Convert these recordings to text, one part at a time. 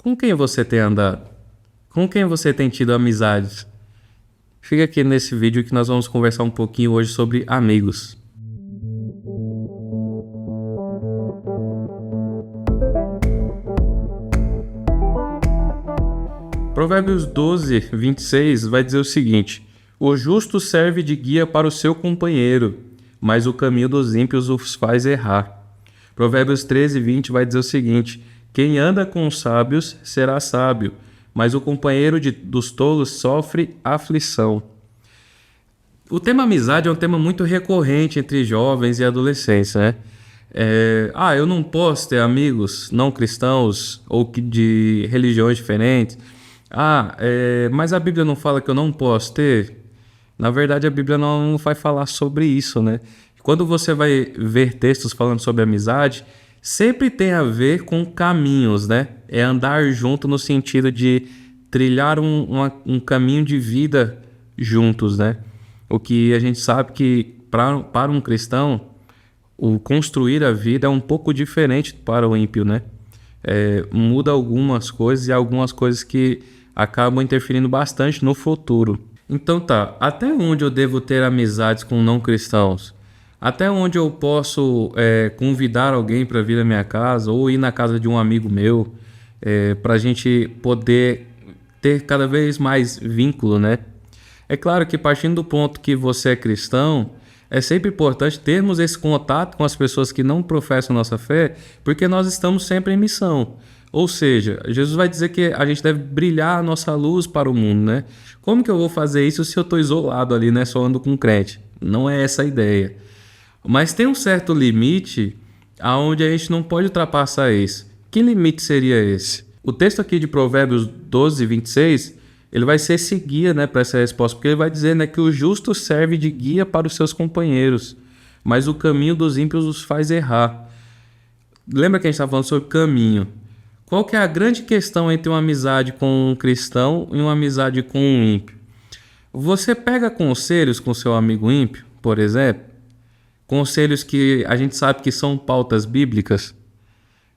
Com quem você tem andado? Com quem você tem tido amizades? Fica aqui nesse vídeo que nós vamos conversar um pouquinho hoje sobre amigos. Provérbios 12, 26 vai dizer o seguinte: o justo serve de guia para o seu companheiro, mas o caminho dos ímpios os faz errar. Provérbios 13, 20 vai dizer o seguinte: quem anda com os sábios será sábio, mas o companheiro dos tolos sofre aflição. O tema amizade é um tema muito recorrente entre jovens e adolescentes, né? Eu não posso ter amigos não cristãos ou de religiões diferentes. Mas a Bíblia não fala que eu não posso ter? Na verdade, a Bíblia não vai falar sobre isso, né? Quando você vai ver textos falando sobre amizade, sempre tem a ver com caminhos, né? É andar junto no sentido de trilhar um caminho de vida juntos, né? O que a gente sabe que para um cristão, o construir a vida é um pouco diferente para o ímpio, né? Muda algumas coisas e algumas coisas que acabam interferindo bastante no futuro. Então tá, até onde eu devo ter amizades com não cristãos? Até onde eu posso convidar alguém para vir à minha casa ou ir na casa de um amigo meu para a gente poder ter cada vez mais vínculo, né? É claro que partindo do ponto que você é cristão, é sempre importante termos esse contato com as pessoas que não professam nossa fé, porque nós estamos sempre em missão. Ou seja, Jesus vai dizer que a gente deve brilhar a nossa luz para o mundo, né? Como que eu vou fazer isso se eu estou isolado ali, né? Só ando com crente? Não é essa a ideia. Mas tem um certo limite aonde a gente não pode ultrapassar isso. Que limite seria esse? O texto aqui de Provérbios 12, 26, ele vai ser esse guia, né, para essa resposta, porque ele vai dizer, né, que o justo serve de guia para os seus companheiros, mas o caminho dos ímpios os faz errar. Lembra que a gente estava falando sobre caminho? Qual que é a grande questão entre uma amizade com um cristão e uma amizade com um ímpio? Você pega conselhos com seu amigo ímpio, por exemplo, conselhos que a gente sabe que são pautas bíblicas.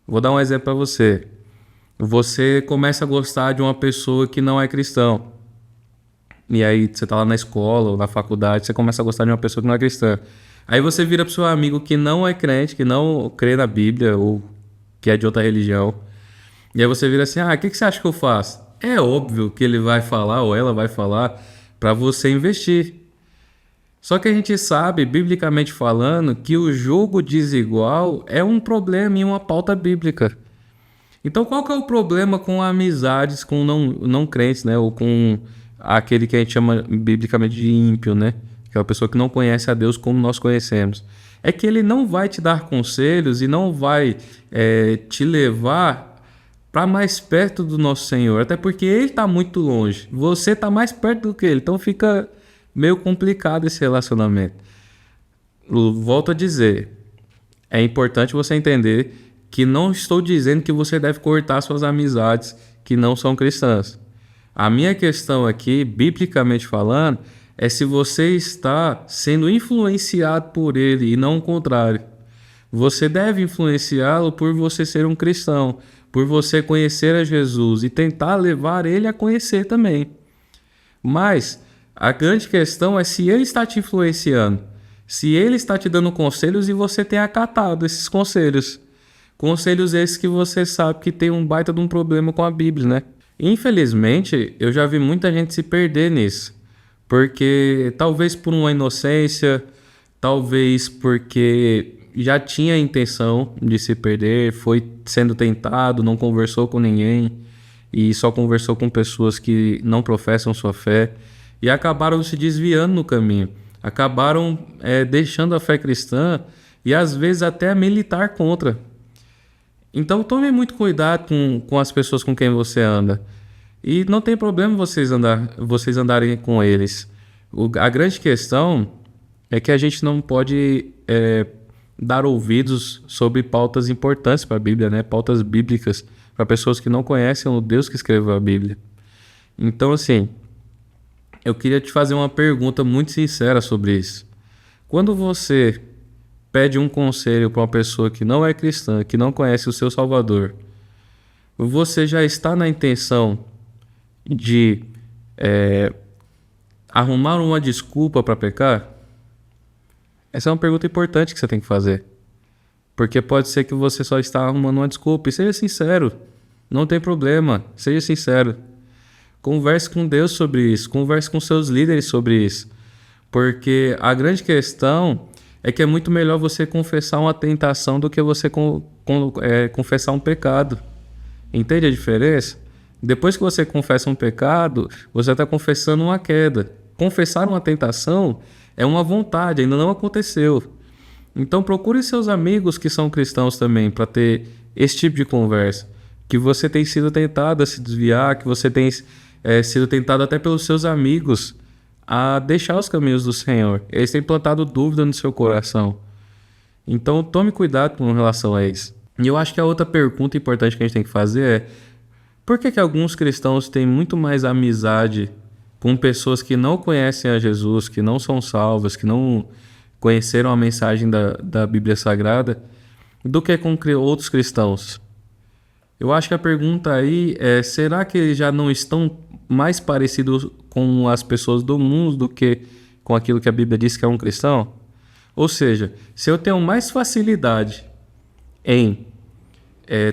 Vou dar um exemplo para você. Você começa a gostar de uma pessoa que não é cristão. E aí você está lá na escola ou na faculdade, você começa a gostar de uma pessoa que não é cristã. Aí você vira para o seu amigo que não é crente, que não crê na Bíblia ou que é de outra religião. E aí você vira assim, o que você acha que eu faço? É óbvio que ele vai falar ou ela vai falar para você investir. Só que a gente sabe, biblicamente falando, que o julgo desigual é um problema em uma pauta bíblica. Então qual que é o problema com amizades com não crentes, né? Ou com aquele que a gente chama biblicamente de ímpio, né? Que é uma pessoa que não conhece a Deus como nós conhecemos. É que ele não vai te dar conselhos e não vai te levar para mais perto do nosso Senhor, até porque ele está muito longe, você está mais perto do que ele, então fica meio complicado esse relacionamento. Volto a dizer, é importante você entender que não estou dizendo que você deve cortar suas amizades que não são cristãs. A minha questão aqui, biblicamente falando, é se você está sendo influenciado por ele e não o contrário. Você deve influenciá-lo por você ser um cristão, por você conhecer a Jesus e tentar levar ele a conhecer também. Mas a grande questão é se ele está te influenciando, se ele está te dando conselhos e você tem acatado esses conselhos. Conselhos esses que você sabe que tem um baita de um problema com a Bíblia, né? Infelizmente, eu já vi muita gente se perder nisso. Porque talvez por uma inocência, talvez porque já tinha a intenção de se perder, foi sendo tentado, não conversou com ninguém e só conversou com pessoas que não professam sua fé e acabaram se desviando no caminho, acabaram deixando a fé cristã e às vezes até militar contra. Então tome muito cuidado com as pessoas com quem você anda. E não tem problema vocês andarem com eles. A grande questão é que a gente não pode dar ouvidos sobre pautas importantes para a Bíblia, né? Pautas bíblicas para pessoas que não conhecem o Deus que escreveu a Bíblia. Então, assim, eu queria te fazer uma pergunta muito sincera sobre isso. Quando você pede um conselho para uma pessoa que não é cristã, que não conhece o seu Salvador, você já está na intenção de arrumar uma desculpa para pecar? Essa é uma pergunta importante que você tem que fazer. Porque pode ser que você só está arrumando uma desculpa. E seja sincero. Não tem problema. Seja sincero. Converse com Deus sobre isso. Converse com seus líderes sobre isso. Porque a grande questão é que é muito melhor você confessar uma tentação do que você confessar um pecado. Entende a diferença? Depois que você confessa um pecado, você está confessando uma queda. Confessar uma tentação é uma vontade, ainda não aconteceu. Então procure seus amigos que são cristãos também para ter esse tipo de conversa. Que você tem sido tentado a se desviar, que você tem sido tentado até pelos seus amigos a deixar os caminhos do Senhor. Eles têm plantado dúvida no seu coração. Então tome cuidado com relação a isso. E eu acho que a outra pergunta importante que a gente tem que fazer é: por que alguns cristãos têm muito mais amizade com pessoas que não conhecem a Jesus, que não são salvas, que não conheceram a mensagem da Bíblia Sagrada, do que com outros cristãos? Eu acho que a pergunta aí é: será que eles já não estão mais parecidos com as pessoas do mundo do que com aquilo que a Bíblia diz que é um cristão? Ou seja, se eu tenho mais facilidade em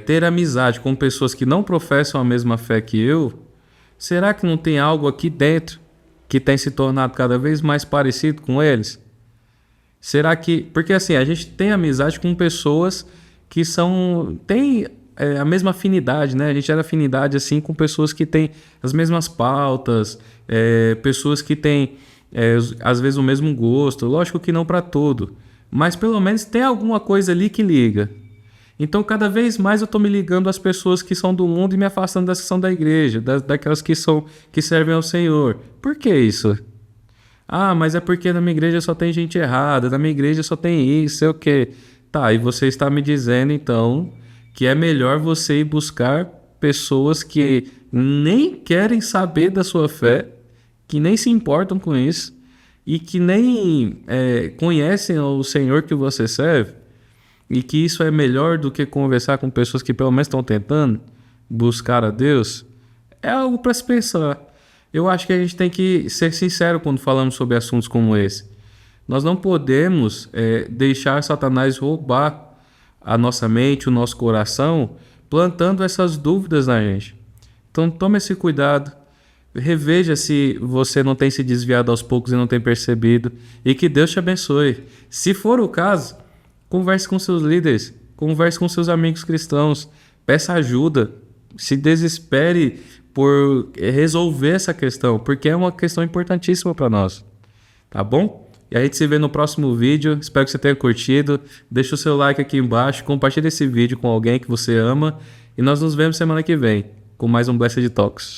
ter amizade com pessoas que não professam a mesma fé que eu, será que não tem algo aqui dentro que tem se tornado cada vez mais parecido com eles? Será que... Porque assim, a gente tem amizade com pessoas que têm a mesma afinidade, né? A gente gera afinidade assim com pessoas que têm as mesmas pautas, pessoas que têm às vezes o mesmo gosto. Lógico que não para tudo, mas pelo menos tem alguma coisa ali que liga. Então cada vez mais eu estou me ligando às pessoas que são do mundo e me afastando das que são da igreja, daquelas que servem ao Senhor. Por que isso? Ah, mas é porque na minha igreja só tem gente errada, na minha igreja só tem isso, sei o quê. Tá, e você está me dizendo então que é melhor você ir buscar pessoas que nem querem saber da sua fé, que nem se importam com isso e que nem conhecem o Senhor que você serve, e que isso é melhor do que conversar com pessoas que pelo menos estão tentando buscar a Deus? É algo para se pensar. Eu acho que a gente tem que ser sincero quando falamos sobre assuntos como esse. Nós não podemos deixar Satanás roubar a nossa mente, o nosso coração, plantando essas dúvidas na gente. Então tome esse cuidado, reveja se você não tem se desviado aos poucos e não tem percebido, e que Deus te abençoe. Se for o caso, converse com seus líderes, converse com seus amigos cristãos, peça ajuda, se desespere por resolver essa questão, porque é uma questão importantíssima para nós, tá bom? E a gente se vê no próximo vídeo, espero que você tenha curtido, deixa o seu like aqui embaixo, compartilha esse vídeo com alguém que você ama, e nós nos vemos semana que vem, com mais um Blessed Talks.